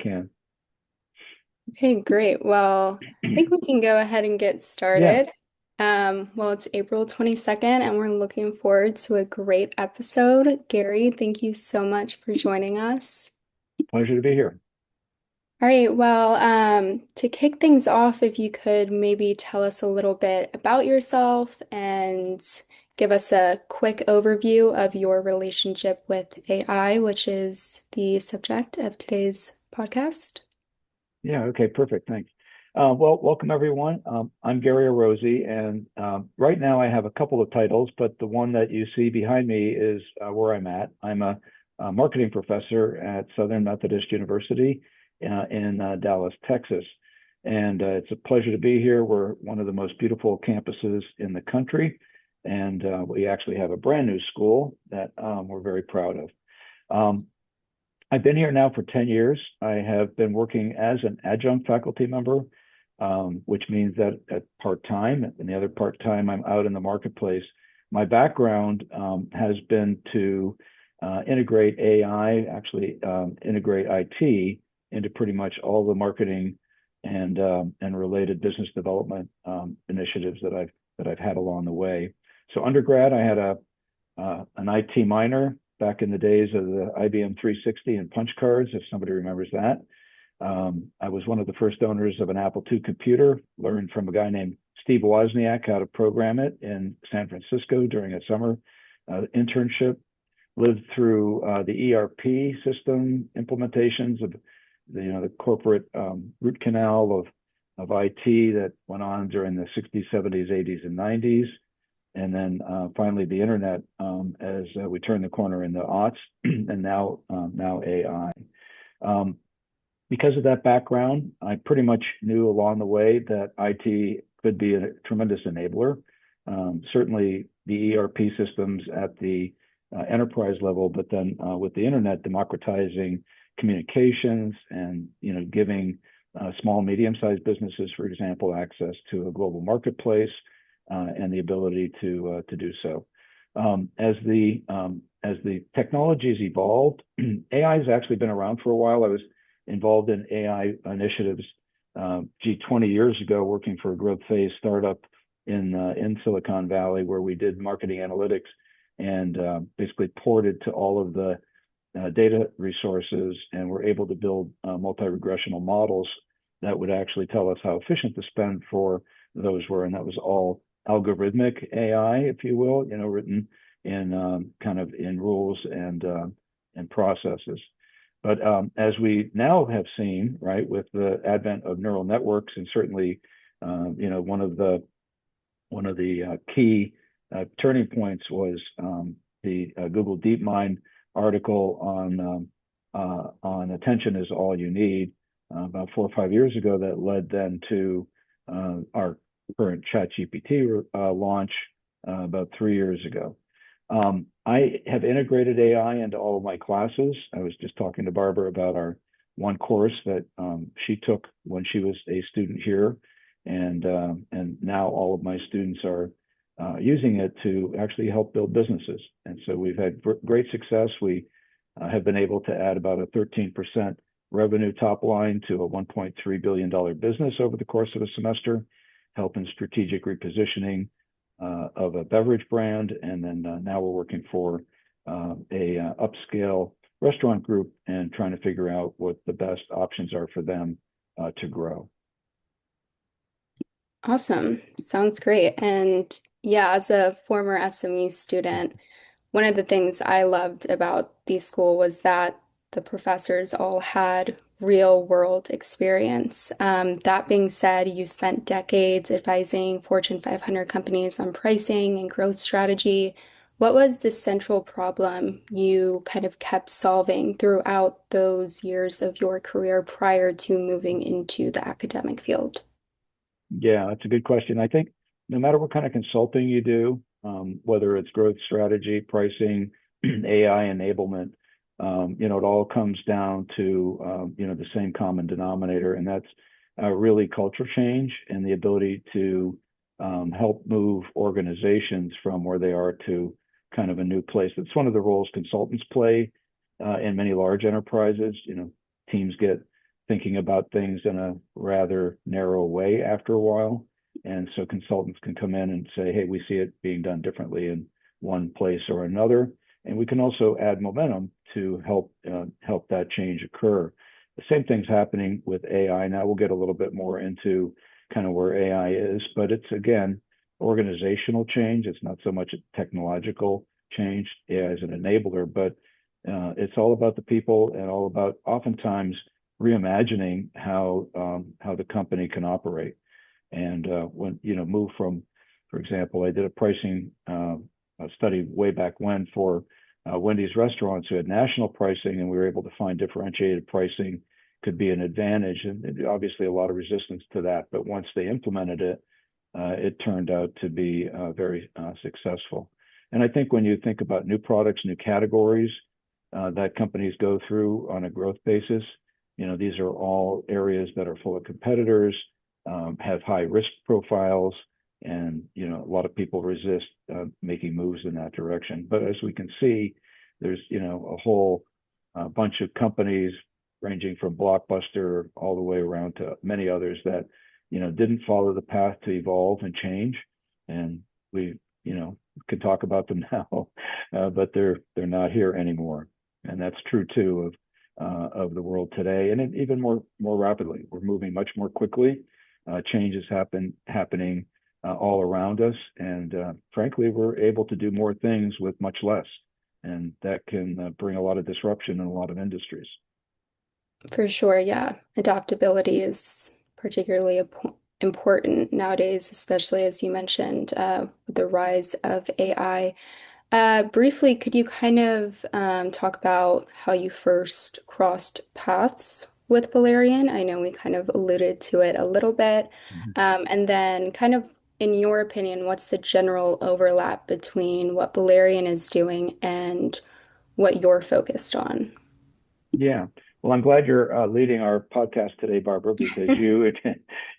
can. Okay, great. Well, I think we can go ahead and get Yeah, started. Well, it's April 22nd, and we're looking forward to a great episode. Gary, thank you so much for joining us. pleasure to be here. All right, well, to kick things off, if you could maybe tell us a little bit about yourself and give us a quick overview of your relationship with AI, which is the subject of today's podcast. Yeah, okay, perfect. Thanks. Well, welcome everyone. I'm Gary Orosy, and right now I have a couple of titles, but the one that you see behind me is where I'm at. I'm a marketing professor at Southern Methodist University in Dallas, Texas. And it's a pleasure to be here. We're one of the most beautiful campuses in the country, and we actually have a brand new school that we're very proud of. Um, I've been here now for 10 years. I have been working as an adjunct faculty member, which means that at part-time, and the other part-time, I'm out in the marketplace. My background has been to integrate AI, actually integrate IT into pretty much all the marketing and related business development initiatives that I've had along the way. So undergrad, I had an IT minor back in the days of the IBM 360 and punch cards, if somebody remembers that. I was one of the first owners of an Apple II computer, learned from a guy named Steve Wozniak how to program it in San Francisco during a summer internship. Lived through the ERP system implementations of the corporate root canal of IT that went on during the 60s, 70s, 80s, and 90s. And then finally the internet as we turn the corner in the aughts, and now AI. Um, because of that background, I pretty much knew along the way that IT could be a tremendous enabler. Certainly the ERP systems at the enterprise level, but then with the internet democratizing communications and giving small, medium-sized businesses, for example, access to a global marketplace and the ability to do so. As the technologies evolved, AI has actually been around for a while. I was involved in AI initiatives, 20 years ago, working for a growth phase startup in Silicon Valley, where we did marketing analytics and basically ported to all of the data resources, and were able to build multi-regressional models that would actually tell us how efficient the spend for those were, and that was all algorithmic AI, if you will, written in kind of in rules and processes. But as we now have seen, right, with the advent of neural networks, and certainly, one of the key turning points was the Google DeepMind article on attention is all you need about 4 or 5 years ago, that led then to our current ChatGPT launch about 3 years ago. I have integrated AI into all of my classes. I was just talking to Barbara about our one course that she took when she was a student here, and now all of my students are using it to actually help build businesses. And so we've had great success. We have been able to add about a 13% revenue top line to a $1.3 billion business over the course of a semester, helping strategic repositioning of a beverage brand. And then now we're working for a upscale restaurant group and trying to figure out what the best options are for them to grow. Awesome. Sounds great. And yeah, as a former SMU student, one of the things I loved about the school was that the professors all had real world experience. That being said, you spent decades advising Fortune 500 companies on pricing and growth strategy. What was the central problem you kind of kept solving throughout those years of your career prior to moving into the academic field? Yeah, that's a good question. I think no matter what kind of consulting you do, whether it's growth strategy, pricing, AI enablement, it all comes down to the same common denominator, and that's really culture change and the ability to help move organizations from where they are to kind of a new place. That's one of the roles consultants play in many large enterprises. Teams get thinking about things in a rather narrow way after a while. And so consultants can come in and say, hey, we see it being done differently in one place or another. And we can also add momentum to help that change occur. The same thing's happening with AI. Now we'll get a little bit more into kind of where AI is, but it's again organizational change. It's not so much a technological change. AI is an enabler, but it's all about the people and all about oftentimes reimagining how the company can operate. And when move from, for example, I did a pricing a study way back when for Wendy's restaurants who had national pricing, and we were able to find differentiated pricing could be an advantage. And obviously a lot of resistance to that, but once they implemented it, it turned out to be very successful. And I think when you think about new products, new categories that companies go through on a growth basis, these are all areas that are full of competitors, have high risk profiles, and a lot of people resist making moves in that direction. But as we can see, there's a whole bunch of companies ranging from Blockbuster all the way around to many others that didn't follow the path to evolve and change, and we can talk about them now, but they're not here anymore, and that's true too of the world today, and even more rapidly. We're moving much more quickly. Change is happening all around us, and frankly, we're able to do more things with much less, and that can bring a lot of disruption in a lot of industries. For sure, yeah. Adaptability is particularly important nowadays, especially as you mentioned, with the rise of AI. Briefly, could you kind of talk about how you first crossed paths with Balerion? I know we kind of alluded to it a little bit. Mhm. And then, kind of, in your opinion, what's the general overlap between what Balerion is doing and what you're focused on? Yeah. Well, I'm glad you're leading our podcast today, Barbara, because you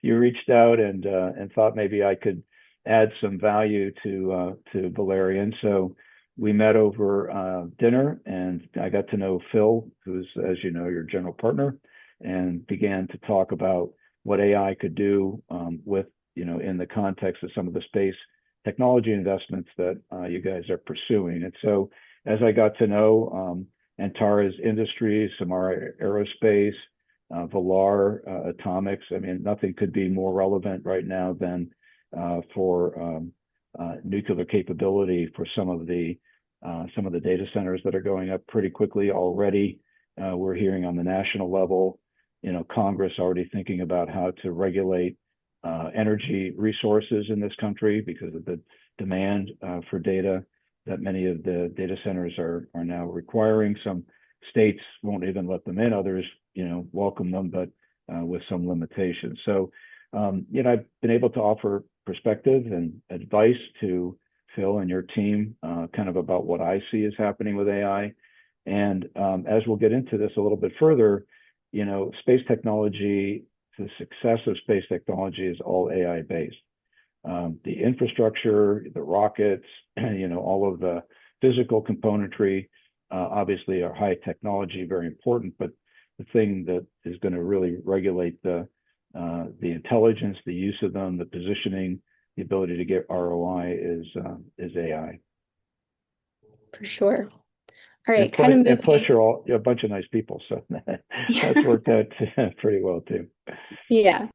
you reached out and thought maybe I could add some value to Valerian. So we met over dinner, and I got to know Phil, who's, as you know, your general partner, and began to talk about what AI could do with in the context of some of the space technology investments that you guys are pursuing. And so as I got to know Antares Industries, Samara Aerospace, Valar Atomics. I mean, nothing could be more relevant right now than for nuclear capability for some of the data centers that are going up pretty quickly already. We're hearing on the national level, Congress already thinking about how to regulate energy resources in this country because of the demand for data that many of the data centers are now requiring. Some states won't even let them in. Others, welcome them, but with some limitations. So, I've been able to offer perspective and advice to Phil and your team, kind of about what I see is happening with AI. And as we'll get into this a little bit further, space technology, the success of space technology is all AI based. The infrastructure, the rockets, all of the physical componentry, obviously are high technology, very important, but the thing that is going to really regulate the intelligence, the use of them, the positioning, the ability to get ROI is AI. For sure. All right, And kind plus, of you're moving. all a bunch of nice people, so that's Yeah. worked out pretty well too. Yeah.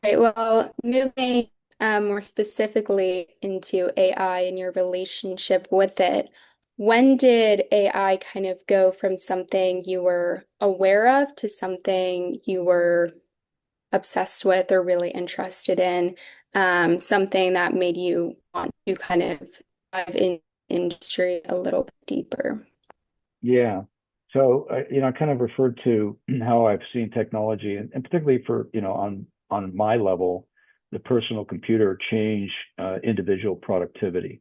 Right. Well, moving more specifically into AI and your relationship with it, when did AI kind of go from something you were aware of to something you were obsessed with or really interested in, something that made you want to kind of dive in industry a little bit deeper? Yeah. So, I kind of referred to how I've seen technology, and particularly for, on my level, the personal computer change individual productivity.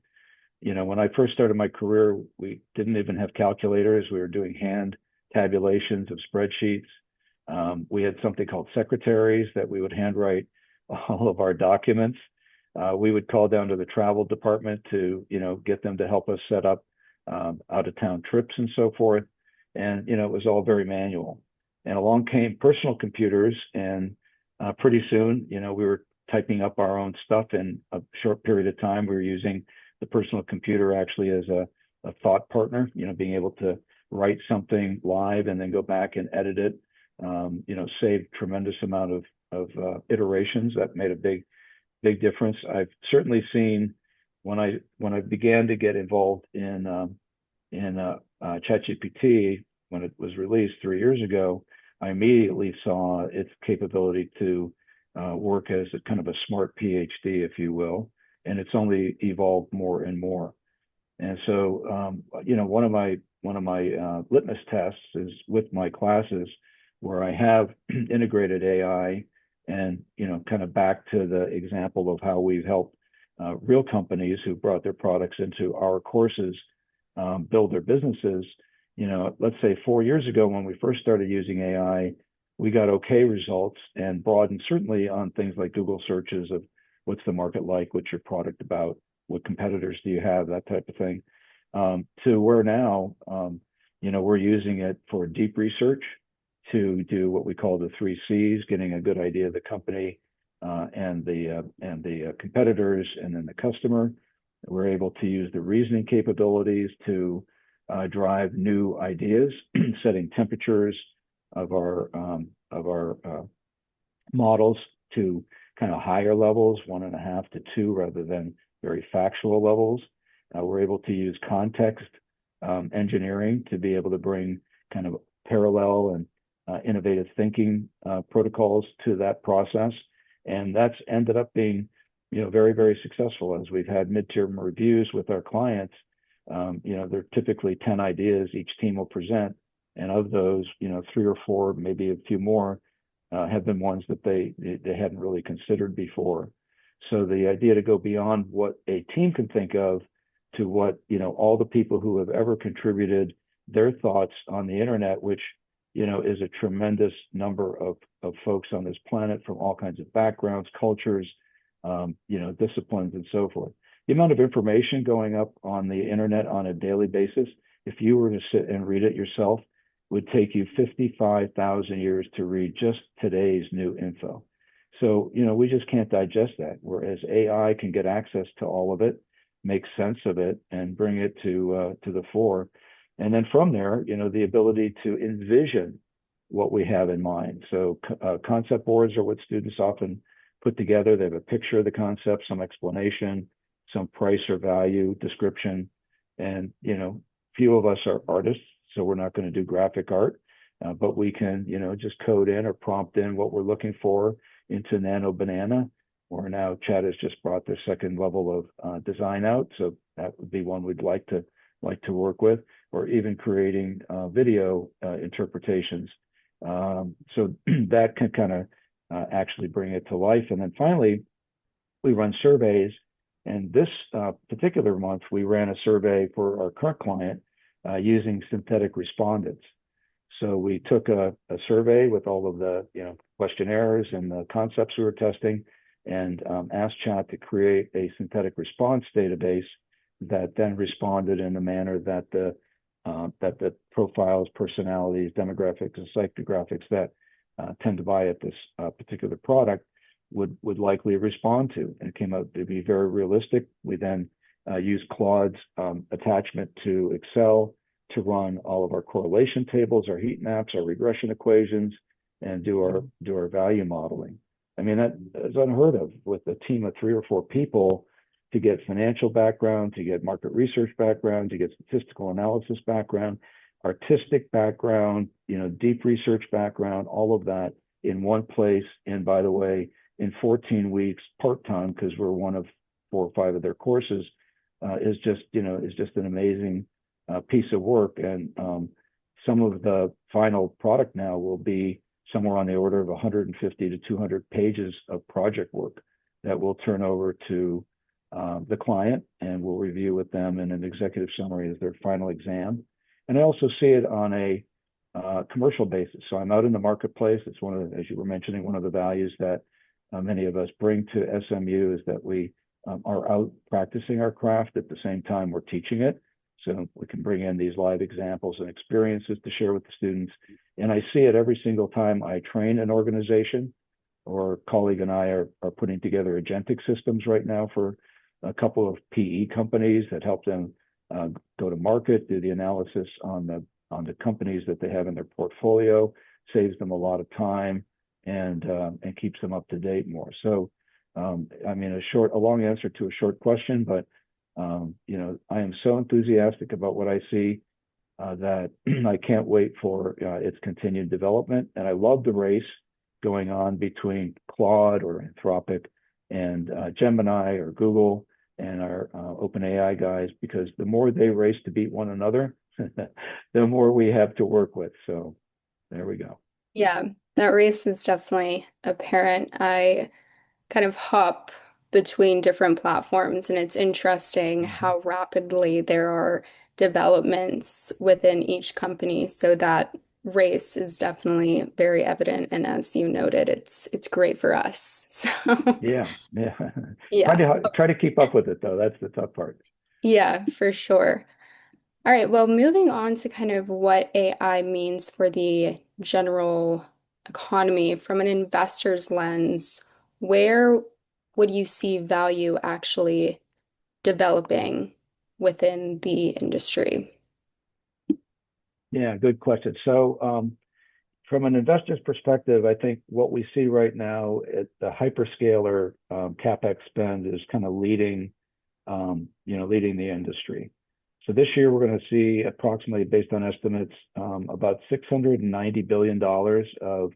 When I first started my career, we didn't even have calculators. We were doing hand tabulations of spreadsheets. We had something called secretaries that we would handwrite all of our documents. We would call down to the travel department to, get them to help us set up out of town trips and so forth. And, it was all very manual. And along came personal computers, and pretty soon, we were typing up our own stuff in a short period of time. We were using the personal computer actually as a thought partner, being able to write something live and then go back and edit it, saved tremendous amount of iterations. That made a big difference. I've certainly seen when I began to get involved in ChatGPT when it was released 3 years ago, I immediately saw its capability to work as a kind of a smart PhD, if you will, and it's only evolved more and more. And so, one of my litmus tests is with my classes where I have integrated AI, and kind of back to the example of how we've helped real companies who brought their products into our courses build their businesses. Let's say 4 years ago when we first started using AI, we got okay results and broadened certainly on things like Google searches of what's the market like, what's your product about, what competitors do you have, that type of thing. To where now, we're using it for deep research to do what we call the 3 Cs, getting a good idea of the company and the competitors, and then the customer. We're able to use the reasoning capabilities to drive new ideas, setting temperatures of our models to kind of higher levels, 1.5 to 2, rather than very factual levels. We're able to use context engineering to be able to bring kind of parallel and innovative thinking protocols to that process. And that's ended up being, very, very successful. As we've had midterm reviews with our clients, they're typically 10 ideas each team will present. And of those, 3 or 4, maybe a few more, have been ones that they hadn't really considered before. So the idea to go beyond what a team can think of to what, all the people who have ever contributed their thoughts on the internet, which, is a tremendous number of folks on this planet from all kinds of backgrounds, cultures, disciplines, and so forth. The amount of information going up on the internet on a daily basis, if you were to sit and read it yourself, would take you 55,000 years to read just today's new info. So, we just can't digest that. Whereas AI can get access to all of it, make sense of it, and bring it to the fore. And then from there, the ability to envision what we have in mind. So concept boards are what students often put together. They have a picture of the concept, some explanation, some price or value description. And, few of us are artists, so we're not going to do graphic art, but we can, just code in or prompt in what we're looking for into Nano Banana, or now Chat has just brought their second level of design out. So that would be one we'd like to work with, or even creating video interpretations. So that can kind of actually bring it to life. And then finally, we run surveys. And this particular month, we ran a survey for our current client using synthetic respondents. So we took a survey with all of the questionnaires and the concepts we were testing, and asked Chat to create a synthetic response database that then responded in a manner that the profiles, personalities, demographics, and psychographics that tend to buy at this particular product would likely respond to. And it came out to be very realistic. We then used Claude's attachment to Excel to run all of our correlation tables, our heat maps, our regression equations, and do our value modeling. I mean, that is unheard of with a team of 3 or 4 people to get financial background, to get market research background, to get statistical analysis background, artistic background, deep research background, all of that in one place. And by the way, in 14 weeks, part-time, because we're one of 4 or 5 of their courses, is just an amazing piece of work. And some of the final product now will be somewhere on the order of 150 to 200 pages of project work that we'll turn over to the client, and we'll review with them in an executive summary as their final exam. And I also see it on a commercial basis. So I'm out in the marketplace. It's one of, as you were mentioning, one of the values that many of us bring to SMU is that we are out practicing our craft at the same time we're teaching it. So we can bring in these live examples and experiences to share with the students, And I see it every single time I train an organization, or a colleague and I are putting together agentic systems right now for a couple of PE companies that help them go to market, do the analysis on the companies that they have in their portfolio, saves them a lot of time, and keeps them up to date more. So, I mean, a long answer to a short question, but I am so enthusiastic about what I see that I can't wait for its continued development. And I love the race going on between Claude or Anthropic and Gemini or Google and our OpenAI guys, because the more they race to beat one another, the more we have to work with. So there we go. Yeah, that race is definitely apparent. I kind of hop between different platforms, and it's interesting Mhm. how rapidly there are developments within each company. So that race is definitely very evident, and as you noted, it's great for us. So Yeah. yeah, Try to keep up with it though. That's the tough part. yeah, for sure. All right, well, moving on to kind of what AI means for the general economy from an investor's lens, where would you see value actually developing within the industry? Yeah, good question. So from an investor's perspective, I think what we see right now at the hyperscaler capex spend is kind of leading the industry. So this year we're going to see approximately, based on estimates, about $690 billion of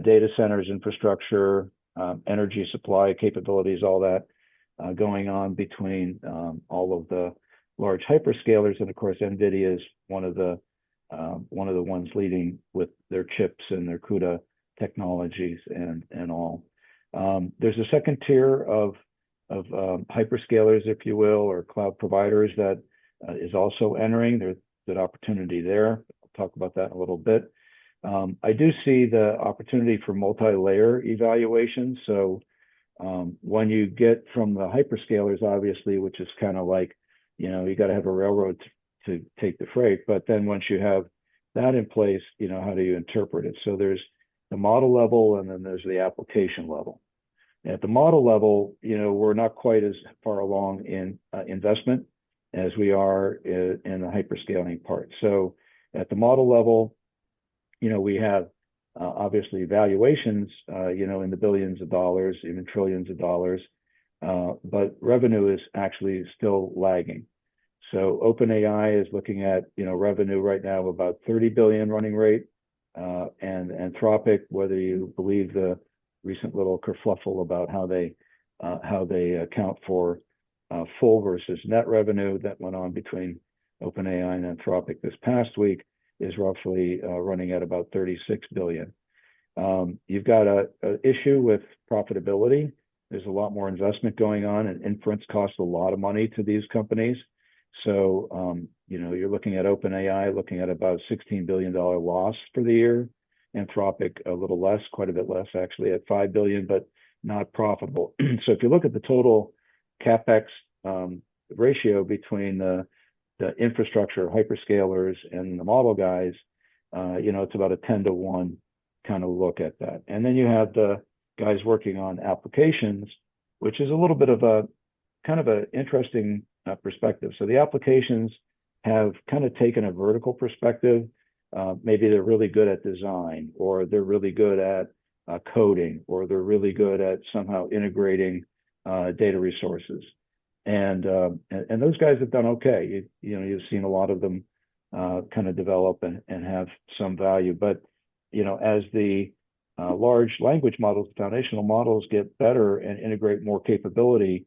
data centers, infrastructure, energy supply capabilities, all that going on between all of the large hyperscalers, and of course, NVIDIA is one of the ones leading with their chips and their CUDA technologies and all. There's a second tier of hyperscalers, if you will, or cloud providers that is also entering. There's good opportunity there. I'll talk about that in a little bit. I do see the opportunity for multi-layer evaluation. So when you get from the hyperscalers, obviously, which is kind of like, you got to have a railroad to take the freight. But then once you have that in place, how do you interpret it? So there's the model level, and then there's the application level. At the model level, we're not quite as far along in investment as we are in the hyperscaling part. So at the model level, we have obviously valuations, in the billions of dollars, even trillions of dollars, but revenue is actually still lagging. So OpenAI is looking at, revenue right now of about 30 billion running rate, and Anthropic, whether you believe the recent little kerfluffle about how they account for full versus net revenue that went on between OpenAI and Anthropic this past week, is roughly running at about 36 billion. You've got a issue with profitability. There's a lot more investment going on, and inference costs a lot of money to these companies. So, you're looking at OpenAI looking at about $16 billion loss for the year. Anthropic a little less, quite a bit less actually, at 5 billion, but not profitable. So if you look at the total capex ratio between the infrastructure hyperscalers and the model guys, it's about a 10-to-1 kind of look at that. And then you have the guys working on applications, which is a little bit of a kind of an interesting perspective. So the applications have kind of taken a vertical perspective. Maybe they're really good at design, or they're really good at coding, or they're really good at somehow integrating data resources. And those guys have done okay. You've seen a lot of them kind of develop and have some value. But as the large language models, foundational models get better and integrate more capability,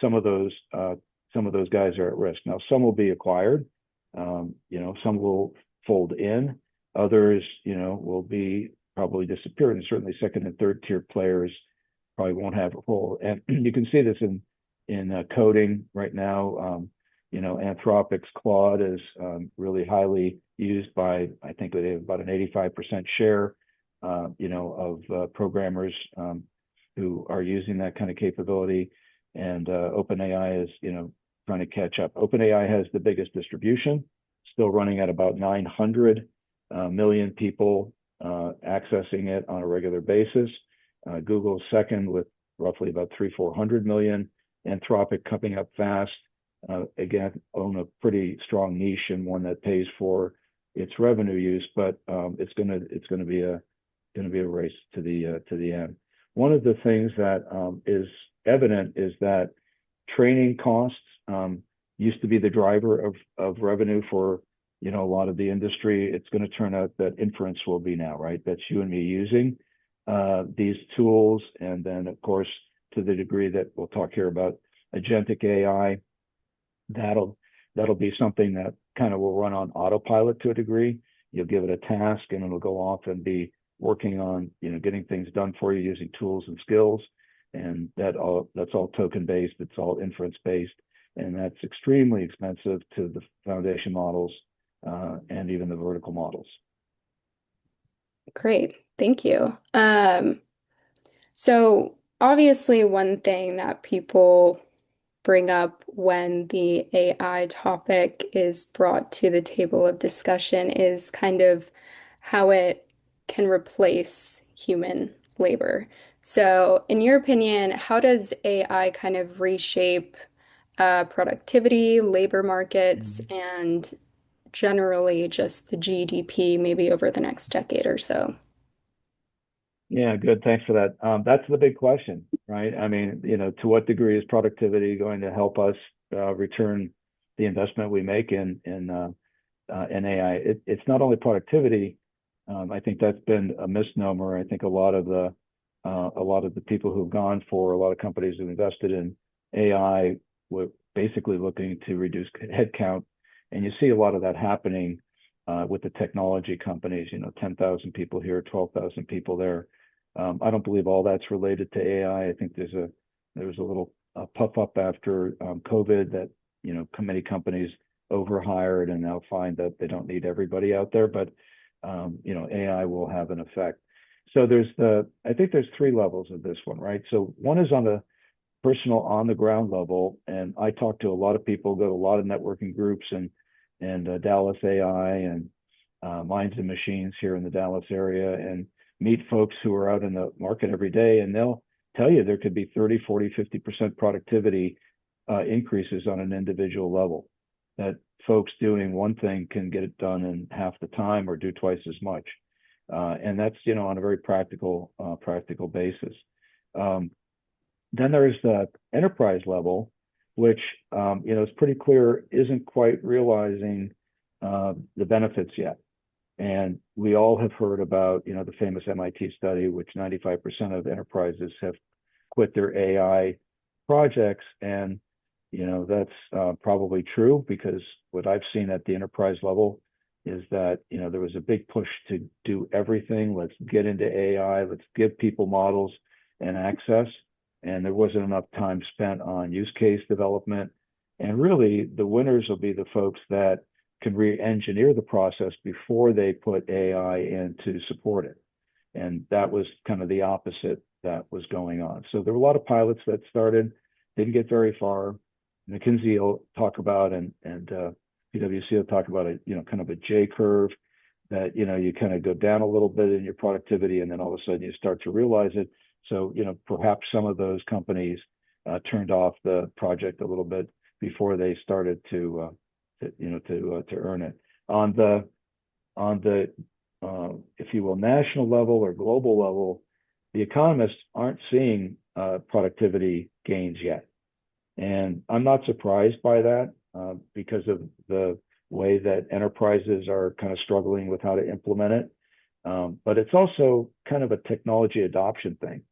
some of those guys are at risk. Now, some will be acquired. Some will fold in. Others, will be probably disappear. And certainly second and third tier players probably won't have a role. And you can see this in coding right now. Anthropic's Claude is really highly used by, I think they have about an 85% share, of programmers who are using that kind of capability. And OpenAI is, trying to catch up. OpenAI has the biggest distribution, still running at about 900 million people accessing it on a regular basis. Google's second with roughly about 400 million. Anthropic coming up fast. Again, own a pretty strong niche and one that pays for its revenue use, but it's going to be a race to the end. One of the things that is evident is that training costs used to be the driver of revenue for a lot of the industry. It's going to turn out that inference will be now, right? That's you and me using these tools, and then of course to the degree that we'll talk here about agentic AI, that'll be something that kind of will run on autopilot to a degree. You'll give it a task and it'll go off and be working on getting things done for you using tools and skills, and that's all token based, it's all inference based, and that's extremely expensive to the foundation models and even the vertical models. Great, thank you. So obviously one thing that people bring up when the AI topic is brought to the table of discussion is kind of how it can replace human labor. So, in your opinion, how does AI kind of reshape productivity, labor markets, Mhm. and generally just the GDP maybe over the next decade or so? Yeah, good. Thanks for that. That's the big question, right? I mean, to what degree is productivity going to help us return the investment we make in AI? It's not only productivity. I think that's been a misnomer. I think a lot of the people who've gone for a lot of companies who've invested in AI were basically looking to reduce headcount, and you see a lot of that happening with the technology companies. 10,000 people here, 12,000 people there. I don't believe all that's related to AI. I think there was a little puff up after COVID that many companies overhired and now find that they don't need everybody out there, but AI will have an effect. So I think there's three levels of this one, right? So one is on the personal, on the ground level, and I talk to a lot of people, go to a lot of networking groups and Dallas AI and Minds and Machines here in the Dallas area, and meet folks who are out in the market every day, and they'll tell you there could be 30, 40, 50% productivity increases on an individual level. That folks doing one thing can get it done in half the time or do twice as much. And that's, on a very practical basis. Then there's the enterprise level, which, it's pretty clear isn't quite realizing the benefits yet. And we all have heard about, the famous MIT study, which 95% of enterprises have quit their AI projects. And, that's probably true, because what I've seen at the enterprise level is that, there was a big push to do everything. Let's get into AI. Let's give people models and access. And there wasn't enough time spent on use case development. And really, the winners will be the folks that can re-engineer the process before they put AI in to support it. And that was kind of the opposite that was going on. So there were a lot of pilots that started, didn't get very far. McKinsey will talk about, and PwC will talk about kind of a J curve, that, you kind of go down a little bit in your productivity, and then all of a sudden you start to realize it. So, perhaps some of those companies turned off the project a little bit before they started to earn it. On the if you will, national level or global level, the economists aren't seeing productivity gains yet. And I'm not surprised by that because of the way that enterprises are kind of struggling with how to implement it. But it's also kind of a technology adoption thing.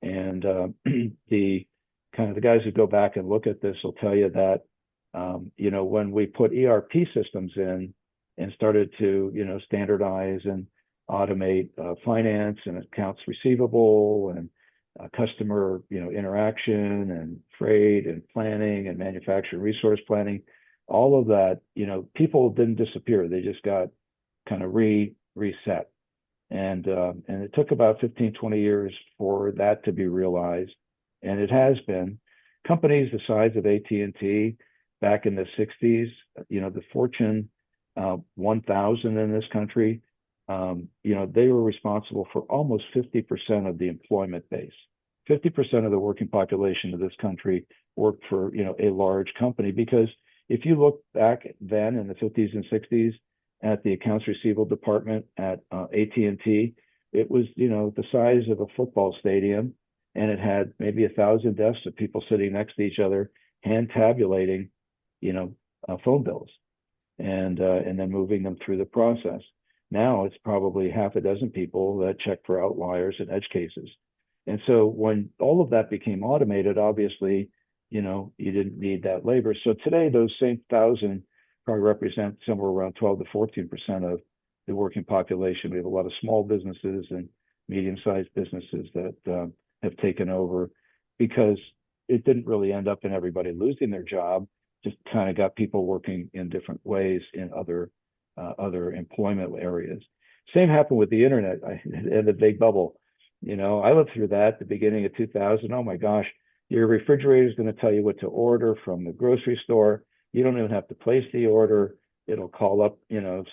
And the guys who go back and look at this will tell you that, when we put ERP systems in and started to, standardize and automate finance and accounts receivable and customer, interaction and freight and planning and manufacturing resource planning, all of that, people didn't disappear. They just got kind of reset. And it took about 15, 20 years for that to be realized. And it has been. Companies the size of AT&T back in the 60s, the Fortune 1000 in this country, they were responsible for almost 50% of the employment base. 50% of the working population of this country worked for, a large company. Because if you look back then in the 50s and 60s at the accounts receivable department at AT&T, it was, the size of a football stadium, and it had maybe 1,000 desks of people sitting next to each other, hand tabulating, phone bills, and then moving them through the process. Now it's probably half a dozen people that check for outliers and edge cases. And so when all of that became automated, obviously, you didn't need that labor. So today, those same 1,000 probably represent somewhere around 12 to 14% of the working population. We have a lot of small businesses and medium-sized businesses that have taken over, because it didn't really end up in everybody losing their job, just kind of got people working in different ways in other employment areas. Same happened with the internet and the big bubble. I lived through that at the beginning of 2000. Oh my gosh, your refrigerator is going to tell you what to order from the grocery store. You don't even have to place the order. It'll call up,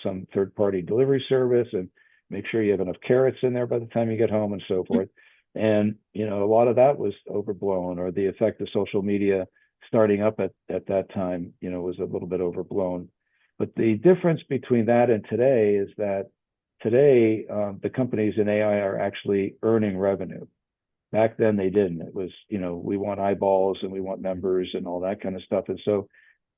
some third-party delivery service and make sure you have enough carrots in there by the time you get home, and so forth. And, a lot of that was overblown, or the effect of social media starting up at that time, was a little bit overblown. But the difference between that and today is that today, the companies in AI are actually earning revenue. Back then they didn't. It was, we want eyeballs and we want members and all that kind of stuff. And so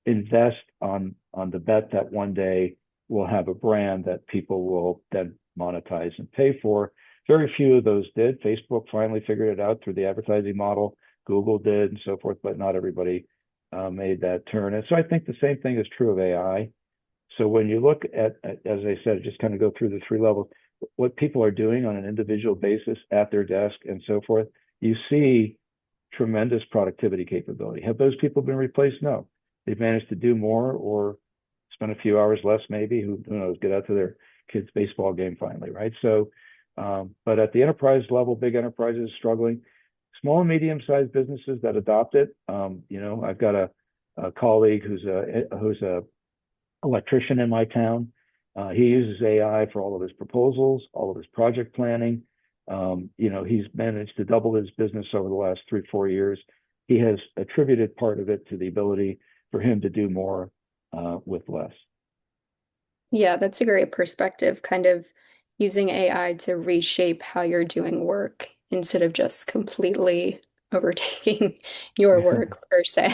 invest on the bet that one day we'll have a brand that people will then monetize and pay for. Very few of those did. Facebook finally figured it out through the advertising model. Google did, and so forth, but not everybody made that turn. And so I think the same thing is true of AI. So when you look at, as I said, just kind of go through the three levels, what people are doing on an individual basis at their desk and so forth, you see tremendous productivity capability. Have those people been replaced? No. They've managed to do more, or spend a few hours less, maybe, who knows, get out to their kids' baseball game finally, right? So, but at the enterprise level, big enterprises struggling. Small and medium-sized businesses that adopt it, I've got a colleague who's a electrician in my town. He uses AI for all of his proposals, all of his project planning. He's managed to double his business over the last 3-4 years. He has attributed part of it to the ability for him to do more with less. Yeah, that's a great perspective, kind of using AI to reshape how you're doing work instead of just completely overtaking your work per se.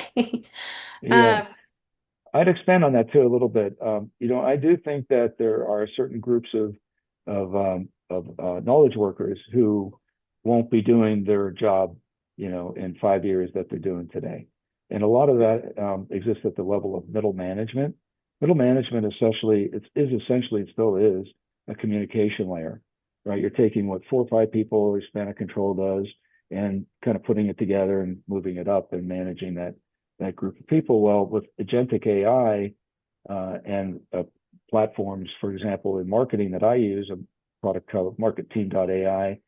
Yeah, Um, I'd expand on that too a little bit. I do think that there are certain groups of knowledge workers who won't be doing their job, in 5 years that they're doing today, and a lot of that exists at the level of middle management. Middle management, essentially, it still is a communication layer, right? You're taking what 4 or 5 people a span of control does, and kind of putting it together and moving it up and managing that group of people. Well, with agentic AI and platforms, for example, in marketing that I use, a product called marketing.ai,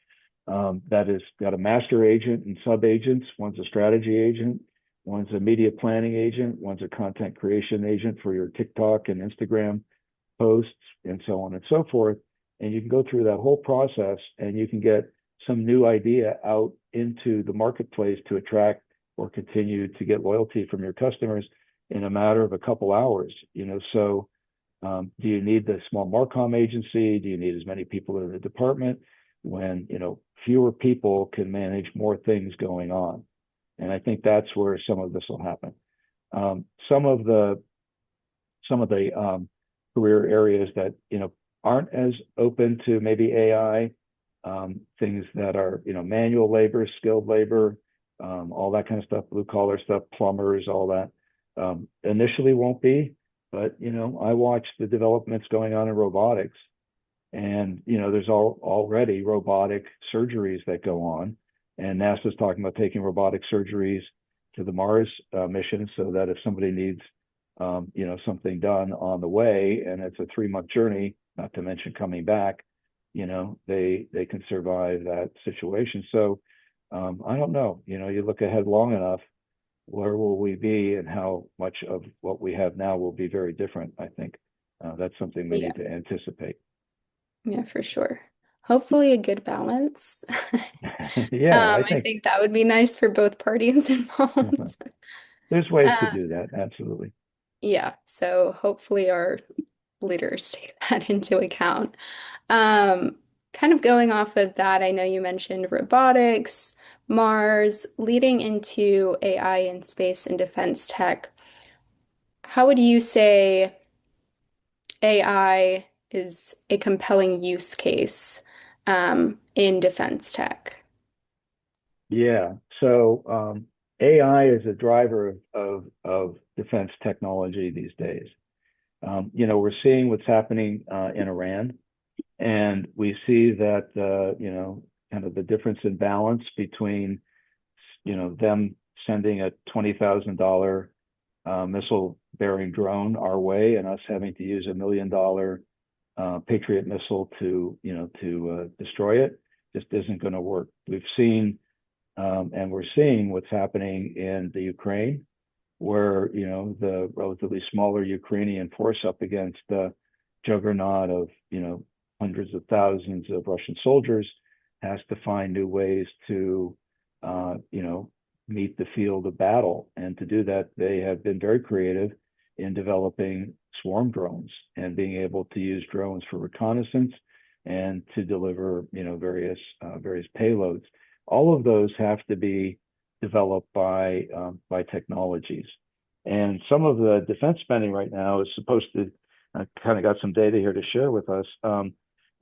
that has got a master agent and sub agents. One's a strategy agent, one's a media planning agent, one's a content creation agent for your TikTok and Instagram posts, and so on and so forth. And you can go through that whole process, and you can get some new idea out into the marketplace to attract or continue to get loyalty from your customers in a matter of a couple hours. So do you need the small Marcom agency? Do you need as many people in the department when, fewer people can manage more things going on? And I think that's where some of this will happen. Some of the career areas that, aren't as open to maybe AI, things that are, manual labor, skilled labor, all that kind of stuff, blue collar stuff, plumbers, all that, initially won't be. But, I watch the developments going on in robotics, and, there's already robotic surgeries that go on. And NASA's talking about taking robotic surgeries to the Mars mission, so that if somebody needs, something done on the way, and it's a 3-month journey, not to mention coming back, they can survive that situation. So I don't know, you look ahead long enough, where will we be, and how much of what we have now will be very different. I think that's something we yeah. need to anticipate. Yeah, for sure. Hopefully a good balance. Yeah, I I think think that would be nice for both parties uh, involved. there's ways to Uh, do that. Absolutely. yeah, so hopefully our leaders take that into account. Um, Kind of going off of that, I know you mentioned robotics, Mars, leading into AI in space and defense tech. How would you say AI is a compelling use case in defense tech? Yeah. So AI is a driver of defense technology these days. We're seeing what's happening in Iran, and we see that kind of the difference in balance between them sending a $20,000 missile bearing drone our way and us having to use $1 million Patriot missile to destroy it just isn't going to work. We've seen and we're seeing what's happening in the Ukraine, where the relatively smaller Ukrainian force up against the juggernaut of hundreds of thousands of Russian soldiers has to find new ways to meet the field of battle. And to do that, they have been very creative in developing swarm drones and being able to use drones for reconnaissance and to deliver various payloads. All of those have to be developed by technologies. And some of the defense spending right now is supposed to kind of got some data here to share with us.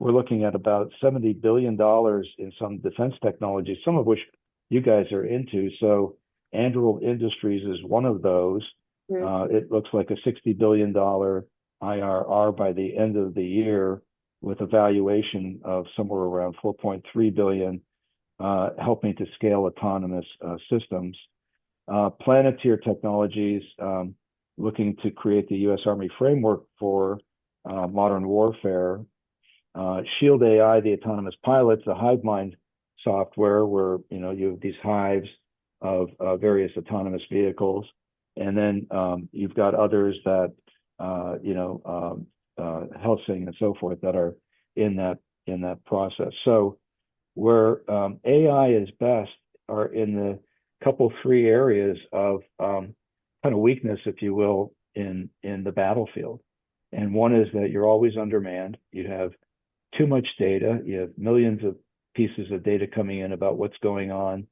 We're looking at about $70 billion in some defense technologies, some of which you guys are into. So Anduril Industries is one of those. Mm. It looks like a $60 billion IRR by the end of the year, with a valuation of somewhere around 4.3 billion, helping to scale autonomous systems. Planeteer Technologies, looking to create the U.S. Army framework for modern warfare. Shield AI, the autonomous pilots, the hive mind software, where you have these hives of various autonomous vehicles, and then you've got others that Helsing and so forth that are in that process. So where AI is best are in the three areas of kind of weakness, if you will, in the battlefield. And one is that you're always undermanned. You have too much data. You have millions of pieces of data coming in about what's going on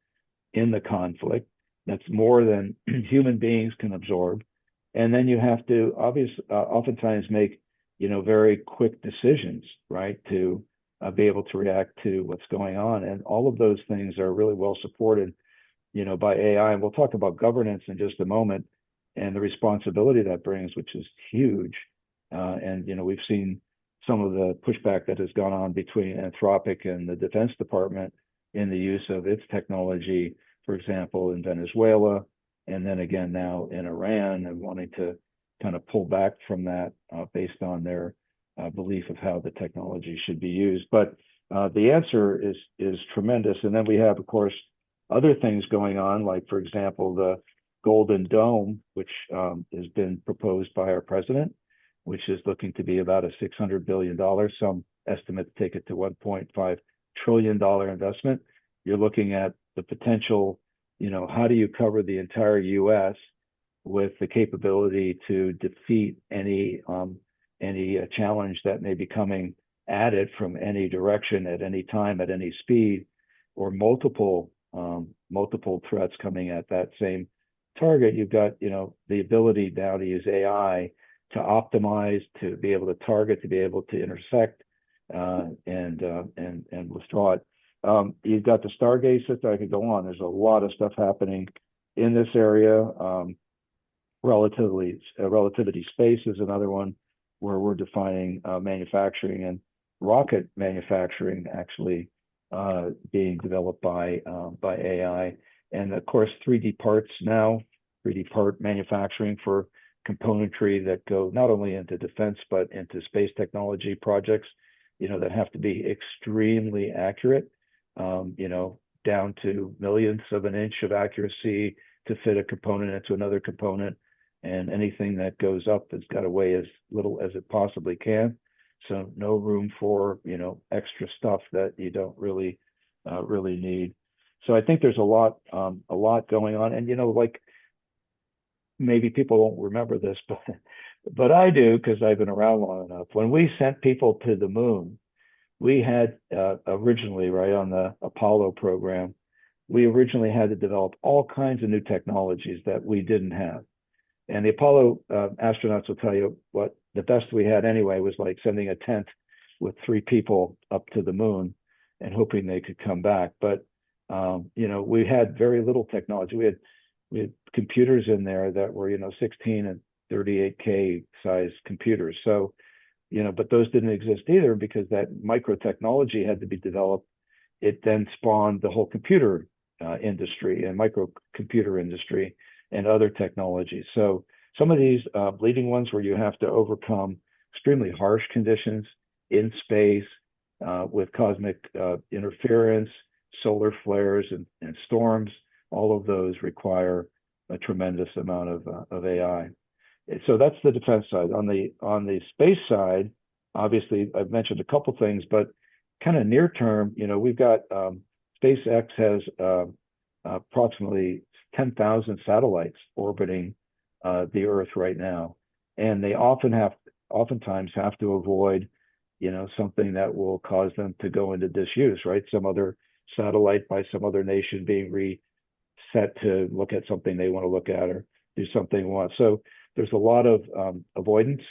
in the conflict. That's more than human beings can absorb. And then you have to oftentimes make very quick decisions, right, to be able to react to what's going on. And all of those things are really well supported by AI. And we'll talk about governance in just a moment and the responsibility that brings, which is huge. And we've seen some of the pushback that has gone on between Anthropic and the Defense Department in the use of its technology, for example, in Venezuela, and then again now in Iran, and wanting to kind of pull back from that based on their belief of how the technology should be used. But the answer is tremendous. And then we have, of course, other things going on, like, for example, the Golden Dome, which has been proposed by our president, which is looking to be about a $600 billion. Some estimates take it to $1.5 trillion investment. You're looking at the potential, how do you cover the entire U.S. with the capability to defeat any challenge that may be coming at it from any direction, at any time, at any speed, or multiple threats coming at that same target. You've got the ability now to use AI to optimize, to be able to target, to be able to intersect and withdraw it. You've got the Stargate system. I could go on. There's a lot of stuff happening in this area. Relativity space is another one where we're defining manufacturing and rocket manufacturing actually being developed by AI. And of course, 3D parts now, 3D part manufacturing for componentry that go not only into defense, but into space technology projects, that have to be extremely accurate, down to millionths of an inch of accuracy to fit a component into another component. And anything that goes up has got to weigh as little as it possibly can. So no room for, extra stuff that you don't really need. So I think there's a lot going on. And, like maybe people won't remember this, but I do because I've been around long enough. When we sent people to the moon, we had originally, right, on the Apollo program, we originally had to develop all kinds of new technologies that we didn't have. And the Apollo astronauts will tell you what the best we had anyway was like sending a tent with 3 people up to the moon and hoping they could come back. But we had very little technology. We had computers in there that were 16 and 38K size computers. So but those didn't exist either because that micro technology had to be developed. It then spawned the whole computer industry and microcomputer industry and other technologies. So some of these leading ones where you have to overcome extremely harsh conditions in space with cosmic interference, solar flares, and storms, all of those require a tremendous amount of AI. So that's the defense side. On the space side, obviously I've mentioned a couple things, but kind of near term, we've got SpaceX has approximately 10,000 satellites orbiting the Earth right now, and they oftentimes have to avoid something that will cause them to go into disuse, right? Some other satellite by some other nation being reset to look at something they want to look at or do something they want. So there's a lot of avoidance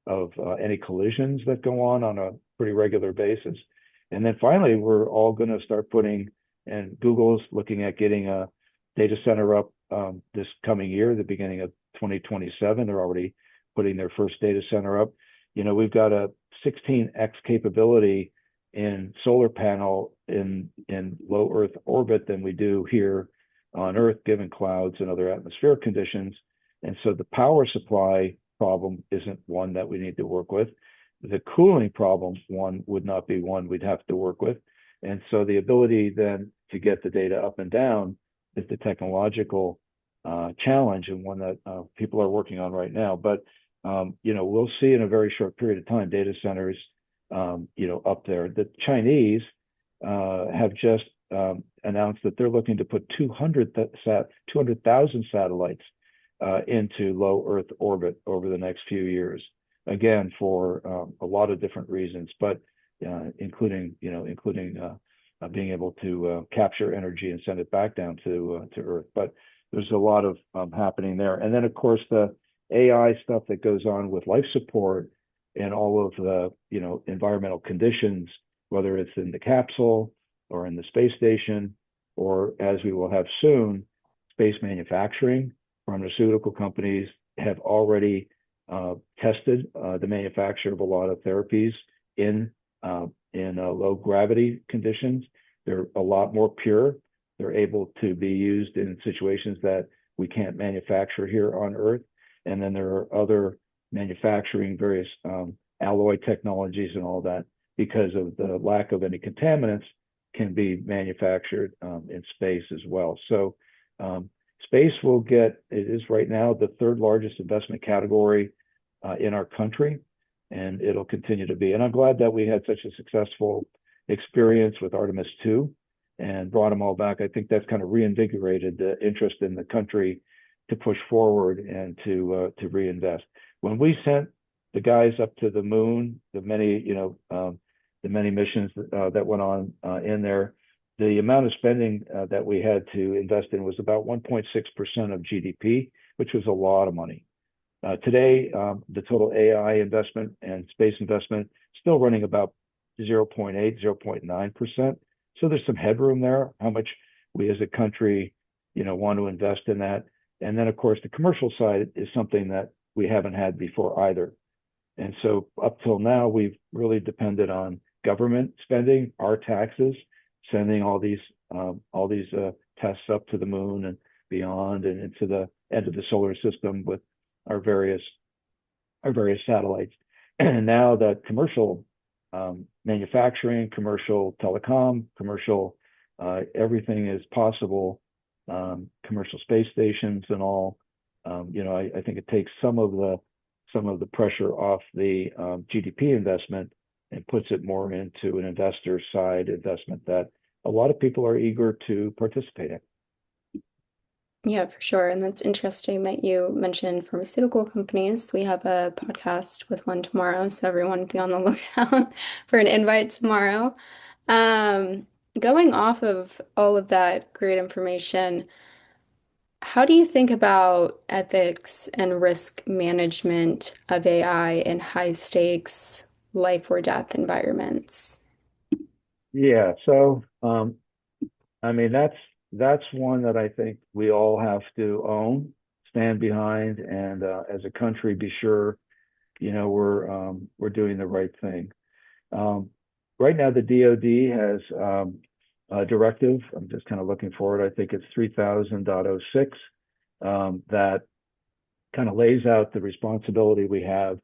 of any collisions that go on a pretty regular basis. And then finally, we're all going to start putting, and Google's looking at getting a data center up this coming year, the beginning of 2027. They're already putting their first data center up. We've got a 16x capability in solar panel in low Earth orbit than we do here on Earth, given clouds and other atmospheric conditions. And so the power supply problem isn't one that we need to work with. The cooling problem, one would not be one we'd have to work with. And so the ability then to get the data up and down is the technological challenge, and one that people are working on right now. But we'll see in a very short period of time data centers up there. The Chinese have just announced that they're looking to put 200,000 satellites into low Earth orbit over the next few years. Again, for a lot of different reasons, but including being able to capture energy and send it back down to Earth. But there's a lot of happening there. And then, of course, the AI stuff that goes on with life support and all of the environmental conditions, whether it's in the capsule or in the space station, or as we will have soon, space manufacturing. Pharmaceutical companies have already tested the manufacture of a lot of therapies in low gravity conditions. They're a lot more pure. They're able to be used in situations that we can't manufacture here on Earth. And then there are other manufacturing, various alloy technologies and all that, because of the lack of any contaminants, can be manufactured in space as well. So space it is right now the third largest investment category in our country, and it'll continue to be. And I'm glad that we had such a successful experience with Artemis 2 and brought them all back. I think that's kind of reinvigorated the interest in the country to push forward and to reinvest. When we sent the guys up to the moon, the many missions that went on in there, the amount of spending that we had to invest in was about 1.6% of GDP, which was a lot of money. Today, the total AI investment and space investment still running about 0.8, 0.9%. So there's some headroom there, how much we as a country, want to invest in that. And then, of course, the commercial side is something that we haven't had before either. And so up till now, we've really depended on government spending, our taxes, sending all these tests up to the moon and beyond and into the end of the solar system with our various satellites. And now that commercial manufacturing, commercial telecom, commercial everything is possible, commercial space stations and all. I think it takes some of the some of the pressure off the GDP investment and puts it more into an investor side investment that a lot of people are eager to participate in. Yeah, for sure. And that's interesting that you mentioned pharmaceutical companies. We have a podcast with one tomorrow, so everyone be on the lookout for an invite tomorrow. Um, Going off of all of that great information, how do you think about ethics and risk management of AI in high stakes life or death environments? Yeah, so I mean that's one that I think we all have to own, stand behind, and as a country, be sure we're doing the right thing. Um, right now, the DoD has a directive. I'm just kind of looking forward. I think it's 3000.06 that kind of lays out the responsibility we have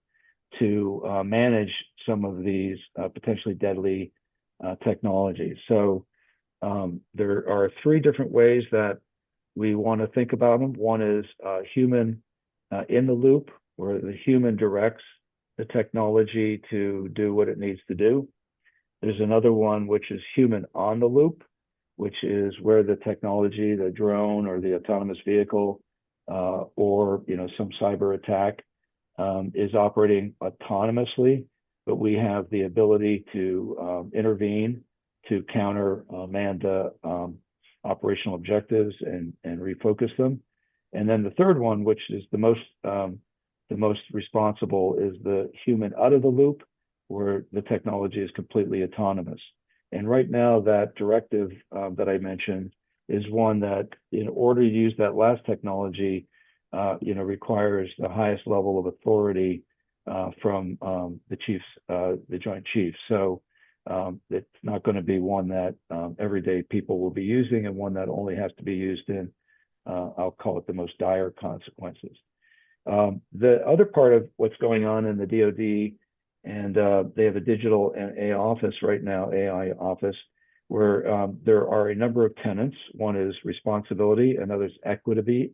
to manage some of these potentially deadly technologies. So there are three different ways that we want to think about them. One is human in the loop, where the human directs the technology to do what it needs to do. There's another one which is human on the loop, which is where the technology, the drone or the autonomous vehicle, or some cyber attack is operating autonomously, but we have the ability to intervene to counter manned operational objectives and refocus them. And then the third one, which is the most responsible, is the human out of the loop, where the technology is completely autonomous. And right now, that directive that I mentioned is one that, in order to use that last technology, requires the highest level of authority from the chiefs, the Joint Chiefs. So it's not going to be one that everyday people will be using, and one that only has to be used in, I'll call it, the most dire consequences. The other part of what's going on in the DoD, and they have a digital AI office right now, where there are a number of tenants. One is responsibility, another is equity,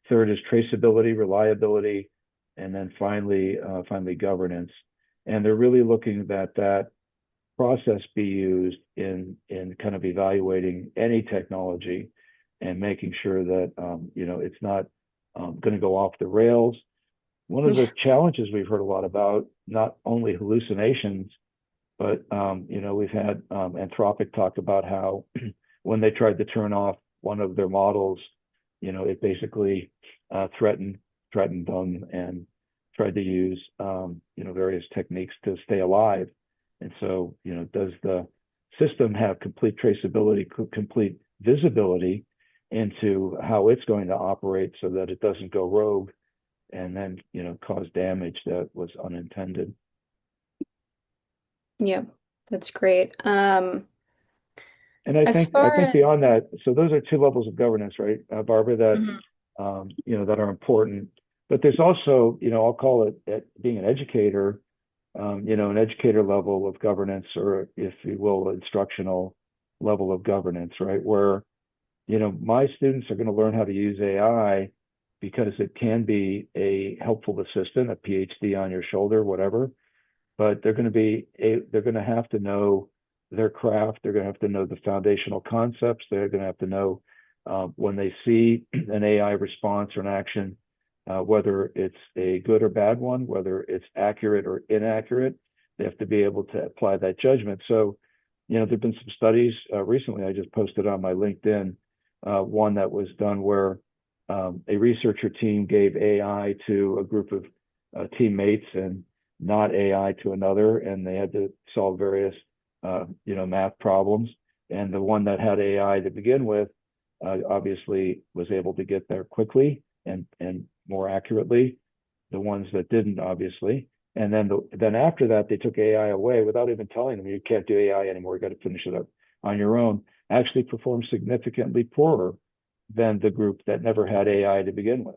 third is traceability, reliability, and then finally governance. And they're really looking that process be used in kind of evaluating any technology and making sure that it's not going to go off the rails. One of the challenges we've heard a lot about, not only hallucinations, but we've had Anthropic talk about how when they tried to turn off one of their models, it basically threatened them and tried to use various techniques to stay alive. And so, does the system have complete traceability, complete visibility into how it's going to operate so that it doesn't go rogue and then cause damage that was unintended? Yeah, that's great. And I As think I far think as beyond that, so those are two levels of governance, right, Barbara, that Mhm. that are important. But there's also, I'll call it being an educator, an educator level of governance, or if you will, instructional level of governance, right, where my students are going to learn how to use AI because it can be a helpful assistant, a PhD on your shoulder, whatever. But they're going to have to know their craft. They're going to have to know the foundational concepts. They're going to have to know when they see an AI response or an action, whether it's a good or bad one, whether it's accurate or inaccurate. They have to be able to apply that judgment. So, there've been some studies recently. I just posted on my LinkedIn one that was done where a researcher team gave AI to a group of teammates and not AI to another, and they had to solve various math problems. And the one that had AI to begin with obviously was able to get there quickly and more accurately. The ones that didn't, obviously. And then after that, they took AI away without even telling them, you can't do AI anymore. You got to finish it up on your own. Actually performed significantly poorer than the group that never had AI to begin with.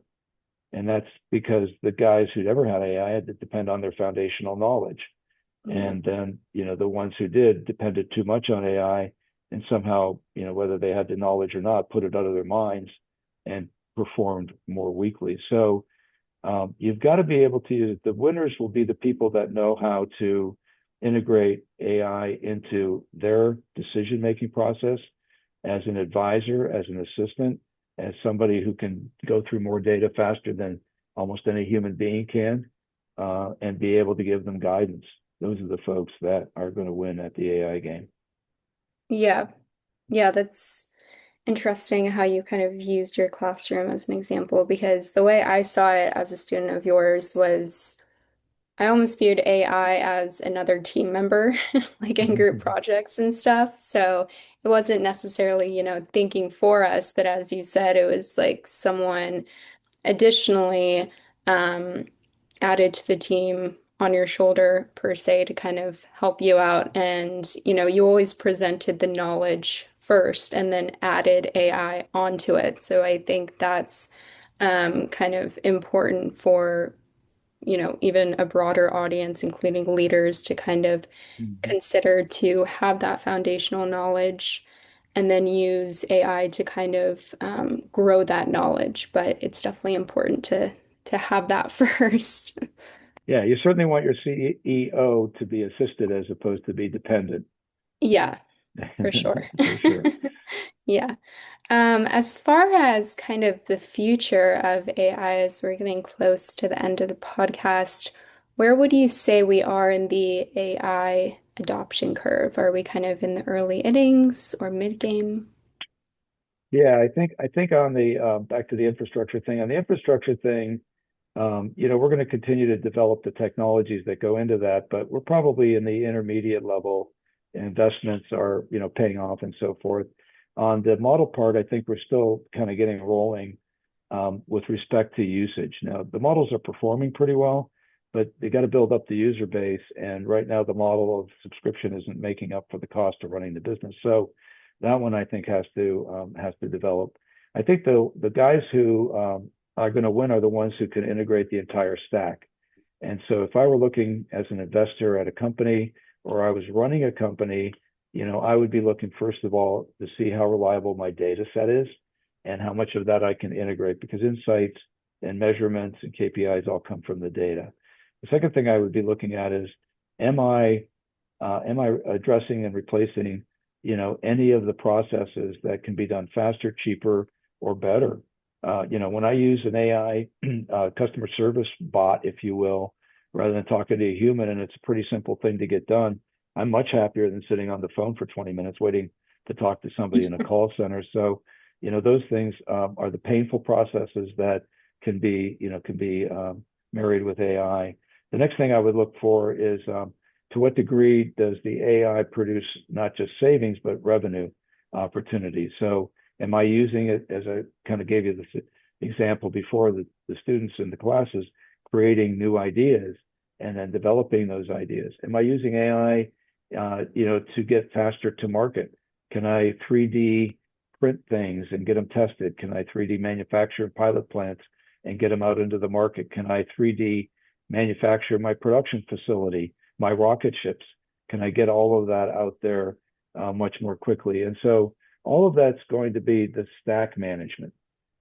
And that's because the guys who never had AI had to depend on their foundational knowledge. Yeah. And then, the ones who did depended too much on AI, and somehow, whether they had the knowledge or not, put it out of their minds and performed more weakly. So You've got to be able to use it. The winners will be the people that know how to integrate AI into their decision-making process as an advisor, as an assistant, as somebody who can go through more data faster than almost any human being can, and be able to give them guidance. Those are the folks that are going to win at the AI game. Yeah. Yeah, that's interesting how you kind of used your classroom as an example because the way I saw it as a student of yours was I almost viewed AI as another team member, like in group projects and stuff. So it wasn't necessarily, thinking for us, but as you said, it was like someone additionally um, added to the team on your shoulder per se to kind of help you out. And, you always presented the knowledge first and then added AI onto it. So I think that's kind of important for, even a broader audience, including leaders, to kind of Mhm. consider to have that foundational knowledge and then use AI to kind of grow that knowledge. But it's definitely important to have that first. Yeah, you certainly want your CEO to be assisted as opposed to be dependent. Yeah, for sure. For sure. Yeah. As far as kind of the future of AI, as we're getting close to the end of the podcast, where would you say we are in the AI adoption curve? Are we kind of in the early innings or mid-game? Yeah, I think on the back to the infrastructure thing, on the infrastructure thing, we're going to continue to develop the technologies that go into that, but we're probably in the intermediate level. Investments are, paying off and so forth. On the model part, I think we're still kind of getting rolling with respect to usage. Now, the models are performing pretty well, but they got to build up the user base. And right now, the model of subscription isn't making up for the cost of running the business. So that one I think has to develop. I think the guys who are going to win are the ones who can integrate the entire stack. And so if I were looking as an investor at a company or I was running a company, I would be looking first of all to see how reliable my data set is and how much of that I can integrate because insights and measurements and KPIs all come from the data. The second thing I would be looking at is, am I addressing and replacing, any of the processes that can be done faster, cheaper, or better? When I use an AI customer service bot, if you will, rather than talking to a human, and it's a pretty simple thing to get done, I'm much happier than sitting on the phone for 20 minutes waiting to talk to somebody in a call center. So, those things are the painful processes that can be married with AI. The next thing I would look for is to what degree does the AI produce not just savings but revenue opportunities? So, am I using it as I kind of gave you this example before the students in the classes creating new ideas and then developing those ideas? Am I using AI, to get faster to market? Can I 3D print things and get them tested? Can I 3D manufacture pilot plants and get them out into the market? Can I 3D manufacture my production facility, my rocket ships? Can I get all of that out there much more quickly? And so all of that's going to be the stack management.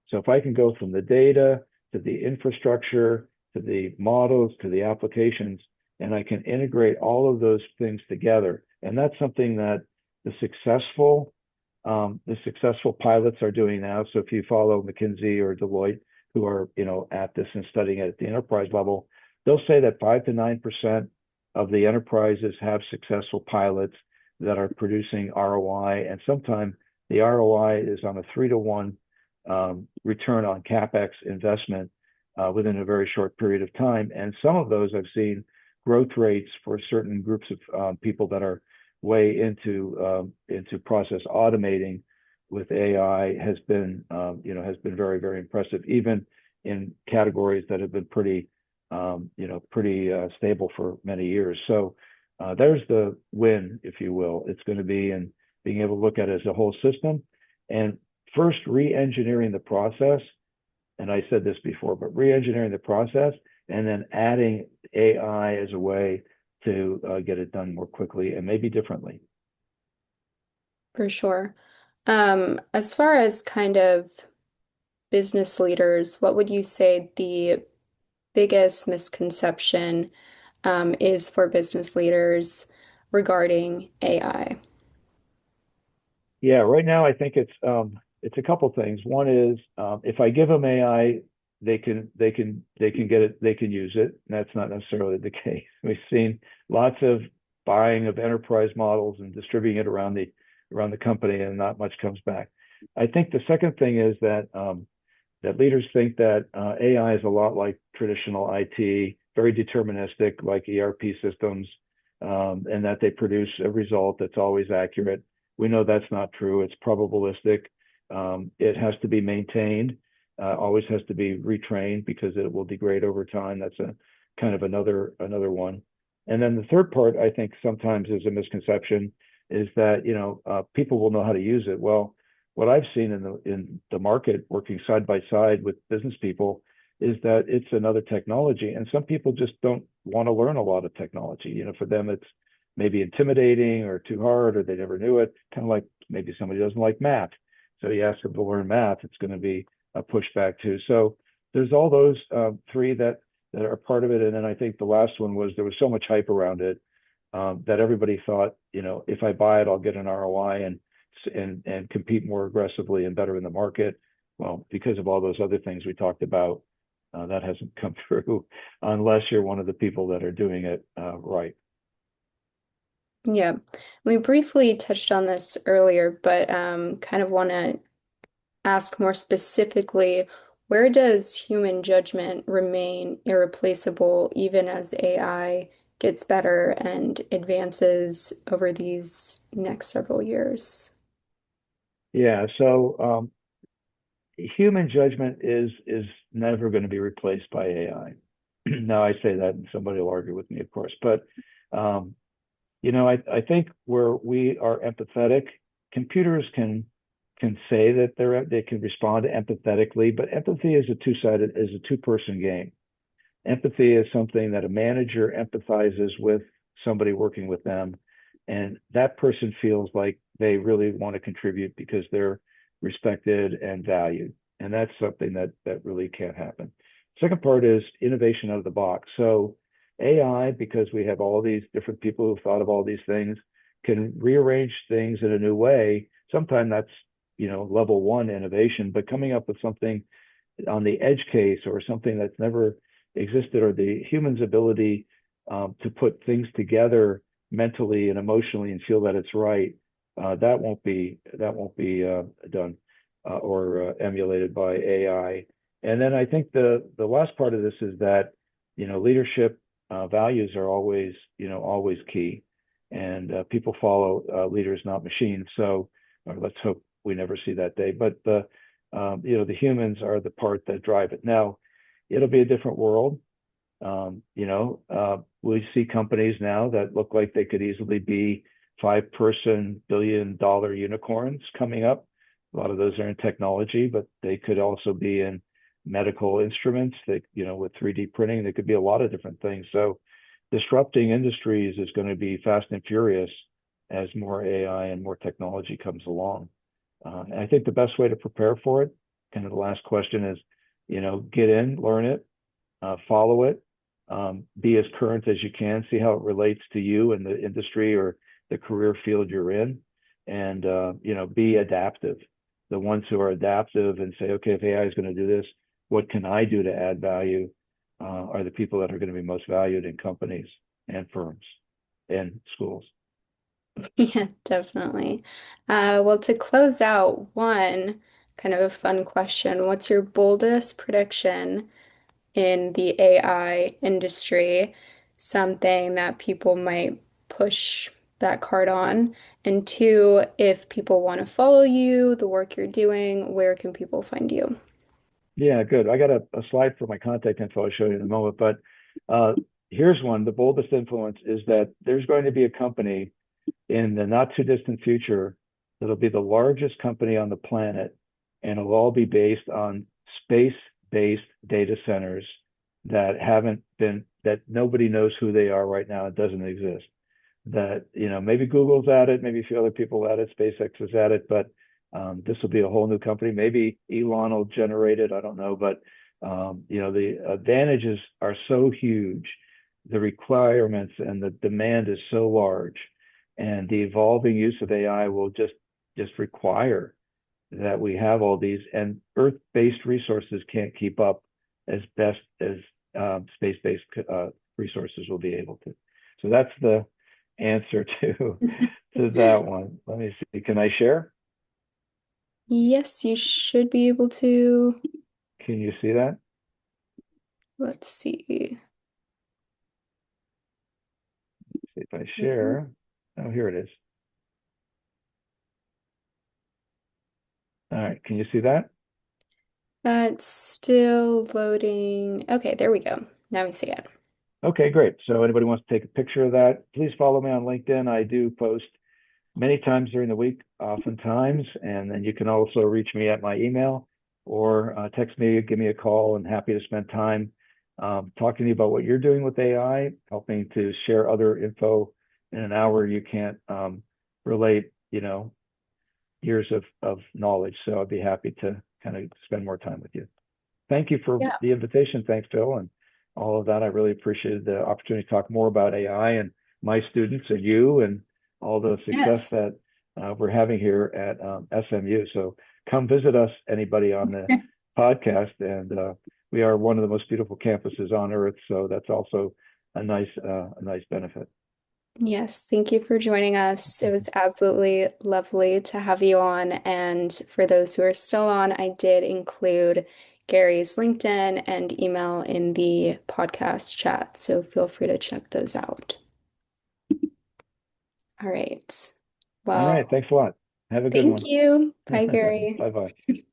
So if I can go from the data to the infrastructure to the models to the applications, and I can integrate all of those things together, and that's something that the successful pilots are doing now. So if you follow McKinsey or Deloitte, who are at this and studying it at the enterprise level, they'll say that 5 to 9% of the enterprises have successful pilots that are producing ROI, and sometimes the ROI is on a 3 to 1 return on capex investment within a very short period of time. And some of those I've seen growth rates for certain groups of people that are way into process automating with AI has been very, very impressive, even in categories that have been pretty stable for many years. So there's the win, if you will. It's going to be in being able to look at it as a whole system and first re-engineering the process. And I said this before, but re-engineering the process and then adding AI as a way to get it done more quickly and maybe differently. For sure. As far as kind of business leaders, what would you say the biggest misconception is for business leaders regarding AI? Yeah, right now I think it's a couple things. One is if I give them AI, they can get it, they can use it. And that's not necessarily the case. We've seen lots of buying of enterprise models and distributing it around the company, and not much comes back. I think the second thing is that leaders think that AI is a lot like traditional IT, very deterministic, like ERP systems, and that they produce a result that's always accurate. We know that's not true. It's probabilistic. It has to be maintained, always has to be retrained because it will degrade over time. That's a kind of another one. And then the third part, I think sometimes is a misconception, is that people will know how to use it. Well, what I've seen in the market, working side by side with business people, is that it's another technology, and some people just don't want to learn a lot of technology. For them, it's maybe intimidating or too hard, or they never knew it. Kind of like maybe somebody doesn't like math, so you ask them to learn math, it's going to be a pushback too. So there's all those three that are part of it, and then I think the last one was there was so much hype around it that everybody thought, if I buy it, I'll get an ROI and compete more aggressively and better in the market. Well, because of all those other things we talked about, that hasn't come through unless you're one of the people that are doing it right. Yeah, we briefly touched on this earlier, but kind of want to ask more specifically, where does human judgment remain irreplaceable even as AI gets better and advances over these next several years? Yeah, so human judgment is never going to be replaced by AI. Now I say that, and somebody will argue with me, of course, but I think where we are empathetic, computers can say that they can respond empathetically, but empathy is a two-person game. Empathy is something that a manager empathizes with somebody working with them, and that person feels like they really want to contribute because they're respected and valued. And that's something that really can't happen. Second part is innovation out of the box. So AI, because we have all these different people who've thought of all these things, can rearrange things in a new way. Sometimes that's level one innovation, but coming up with something on the edge case or something that's never existed, or the human's ability to put things together mentally and emotionally and feel that it's right, that won't be done or emulated by AI. And then I think the last part of this is that leadership values are always key, and people follow leaders, not machines. So let's hope we never see that day. But the humans are the part that drive it. Now, it'll be a different world. We see companies now that look like they could easily be 5-person billion-dollar unicorns coming up. A lot of those are in technology, but they could also be in medical instruments. That with 3D printing, they could be a lot of different things. So disrupting industries is going to be fast and furious as more AI and more technology comes along. And I think the best way to prepare for it, kind of the last question is, get in, learn it, follow it, be as current as you can, see how it relates to you and the industry or the career field you're in, and be adaptive. The ones who are adaptive and say, okay, if AI is going to do this, what can I do to add value, are the people that are going to be most valued in companies and firms and schools. Yeah, definitely. Well, to close out, one kind of a fun question. What's your boldest prediction in the AI industry? Something that people might push that card on. And two, if people want to follow you, the work you're doing, where can people find you? Yeah, good. I got a slide for my contact info I'll show you in a moment, but here's one. The boldest influence is that there's going to be a company in the not too distant future that'll be the largest company on the planet, and it'll all be based on space-based data centers that nobody knows who they are right now. It doesn't exist. That maybe Google's at it, maybe a few other people at it, SpaceX is at it, but this will be a whole new company. Maybe Elon will generate it, I don't know, but The advantages are so huge, the requirements and the demand is so large, and the evolving use of AI will just require that we have all these, and Earth-based resources can't keep up as best as space-based resources will be able to. So that's the answer to that one. Let me see. Can I share? Yes, you should be able to. Can you see that? Let's see. See if I Yeah. share. Oh, here it is. All right. Can you see that? It's still loading. Okay, there we go. Now we see it. Okay, great. So anybody wants to take a picture of that, please follow me on LinkedIn. I do post many times during the week, oftentimes, and then you can also reach me at my email or text me, give me a call, and happy to spend time talking to you about what you're doing with AI, helping to share other info in an hour you can't relate, years of knowledge. So I'd be happy to kind of spend more time with you. Thank you for Yeah. the invitation. Thanks, Phil, and all of that. I really appreciated the opportunity to talk more about AI and my students and you and all the success Yes. that we're having here at SMU. So come visit us, anybody on the podcast. And we are one of the most beautiful campuses on earth. So that's also a nice benefit. Yes, thank you for joining us. It was absolutely lovely to have you on. And for those who are still on, I did include Gary's LinkedIn and email in the podcast chat. So feel free to check those out. All right. All right. Well, Thanks a lot. Have a good thank one. you. Bye, Bye Gary. bye.